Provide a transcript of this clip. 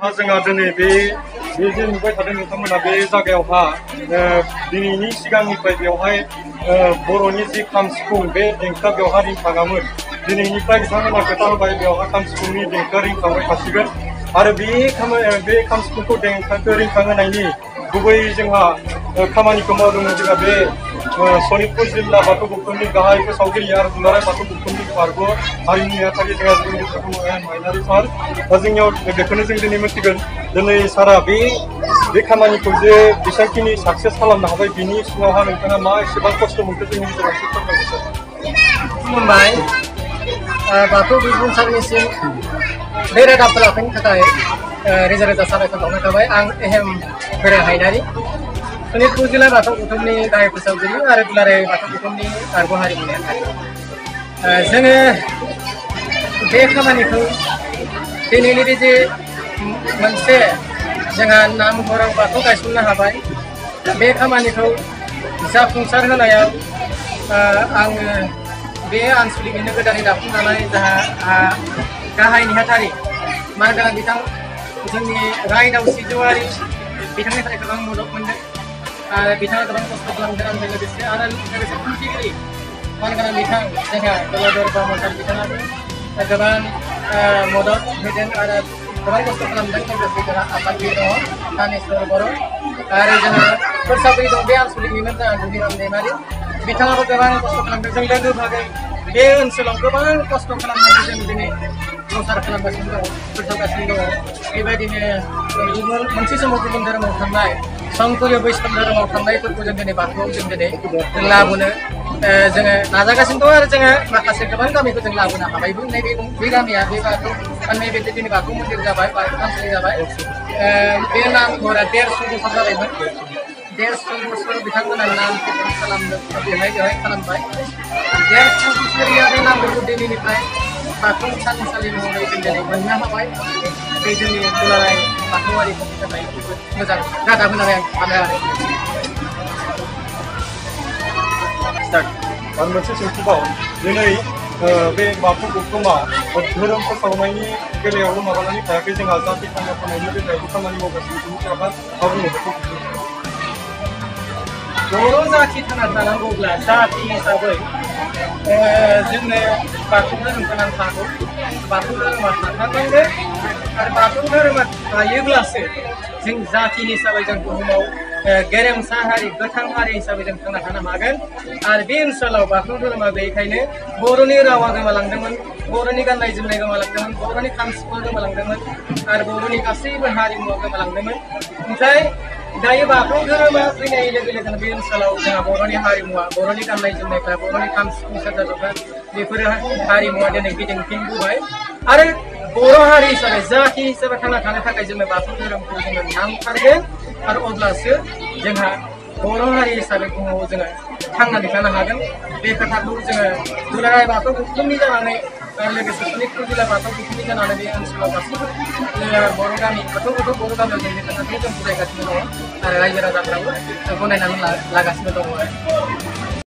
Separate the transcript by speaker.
Speaker 1: जोंहा दिनै बे जे नुबाय थादों नोंथांमोना बे जायगायावहा दिनैनि सिगांनिफ्राय बेवहाय बर'नि जि खाम सिफुं बे देंखोआ बेवहाय रिंखाङामोन दिनैनिफ्राय बिथांमोना खोथा होबाय बेवहाय खाम सिफुंनि देंखोआ रिंखांबाय थासिगोन आरो बे खाम सिफुंखौ देंखोखौ रिंखांहोनायनि गुबै जोंहा खामानिखौ मावदोंमोन जोंहा बे सनितपुर जिल्ला बाथौ गौथुमनि गाहाय फोसावगिरि आरो दुलाराय बाथौ गौथुमनि बारग' हारिनि नेहाथारि जोंहा जोंनि माइनारि सार दा जोंनियाव बेखौनो जों दिनै मिथिगोन दिनै सारा बे खामानिखौ जे बेसेबांखिनि साक्सेस खालामनो हाबाय बिनि सिङावहा नोंथाङा मा एसेबां खस्थ' मोनखो जोंनि गेजेराव एसे फोरमायदो सार।
Speaker 2: खुलुमबाय बाथौ बिबुंसारनिसिम बे रादाबखौ लाफैनो थाखाय रोजा रोजा साबायखर बावनाय थाबाय। आं एहेम गोरा हायनारि सनितपुर जिल्ला बाथौ गौथुमनि गाहाय फोसावगिरि आरो दुलाराय बाथौ गौथुमनि बारग' हारिमु नेहाथारि। जोङो बे खामानिखौ दिनैनि बे जे मोनसे जोंहा नामघराव बाथौ गायसननो हाबाय बे खामानिखौ जाफुंसार होनायाव आङो बे आनसलिकनिनो गोदानै दाफुंजानाय जोंहा गाहाय नेहाथारि मानगोनां बिथां जोंनि रायदाव सिजौआरि बिथांनिफ्राय गोबां मदद मोनदों आरो बिथाङा गोबां खस्थ' खालामदों आंजों लोगोसे आरो लोगोसे खुंथिगिरि मानगोनां बिथां जोंहा गलाधर ब्रह्मचारि बिथाङाबो गोबां मदद होदों आरो गोबां खस्थ' खालामदों। लोगोसे जोंहा आफादगिरि दङ दानेश्वर बर' आरो जोंहा फोसावगिरि दं बे आनसलिकनिनो जोंहा गुनिराम दैमारि बिथाङाबो गोबां खस्थ' खालामदों। जों लोगो भागै बे ओनसोलाव गोबां खस्थ' खालामनानै जों दिनै संसार खालामगासिनो दङ फोसावगासिनो दङ। बेबायदिनो मोनसे समाव गुबुन धोरोमाव थांनाय संकरीय बैष्णव धोरोमाव थांनायफोरखौ जों दिनै बाथौआव जों दिनै लाबोनो जोङो नाजागासिनो दं आरो जोङो माखासे गोबां गामिखौ जों लाबोनो हाबायबो। बे गामिया बे बाथौ नैबे दिनै बाथौ मन्दिर जाबाय बाथौ थानसालि जाबाय बे नामघरा 150 बोसोर जाबायमोन 150 बोसोर बिथांमोना नाम खालामदों बेवहाय खालामबाय 150 बोसोरिया बे नामखौ दिनैनिफ्राय बाथौ थानसालि महरै जों दिनै मोननो हाबाय। बे जोंनि दुलाराय बाथौआरिफोरनि थाखाय जोबोद मोजां रादाब होननानै आं सानो आरो।
Speaker 1: आरो मोनसे सोंथिबाव दिनै बे बाथौ गौथुमा धोरोम फोसावनायनि बेलायावल' माबानानै थायाखै जोंहा जाति थांना थानायनि बेलायावबो खामानि मावगासिनो बिनि सायावहा मा बुङो बेखौ
Speaker 2: बर' जाथि थांना थानांगौब्ला जाथि हिसाबै जोंनो बाथौ धोरोमखौ नांथारगौ। बाथौ धोरोमा थाथारनांगोन आरो बाथौ धोरोमा थायोब्लासो जों जाथि हिसाबै जों बुहुमाव गेरेमसा हारि गोथां हारि हिसाबै जों थांना थानो हागोन। आरो बे ओनसोलाव बाथौ धोरोमा गैयैखायनो बर'नि रावा गोमालांदोंमोन, बर'नि गाननाय जोमनाय गोमालांदोंमोन, बर'नि खाम सिफुं गोमालांदोंमोन आरो बर'नि गासैबो हारिमुवा गोमालांदोंमोन। ओमफ्राय दायो बाथौ धोरोमा फैनाय लोगो लोगोनो बे ओनसोलाव जोंहा बर'नि हारिमुवा बर'नि गाननाय जोमनायफ्रा बर'नि खाम सिफुं सेरजा जथा बेफोरो हारिमुवा दिनै गिदिंफिनबोबाय आरो बर' हारि हिसाबै जाथि हिसाबै थांना थानो थाखाय जोंनो बाथौ धोरोमखौ जोङो नांथारगोन आरो अब्लासो जोंहा बर' हारि हिसाबै बुहुमाव जोङो थांनानै थानो हागोन। बे खोथाखौ जोङो दुलाराय बाथौ गौथुमनि जानानै आरो लोगोसे सनितपुर जिल्ला बाथौ गौथुमनि जानानै बे ओनसोलाव गासैबो बर' गामि गोथौ बर' गामियाव जों बे खोथाखौ जों बुजायगासिनो दङ आरो रायजो राजाफ्राबो गनायनानै लागासिनो दङ आरो।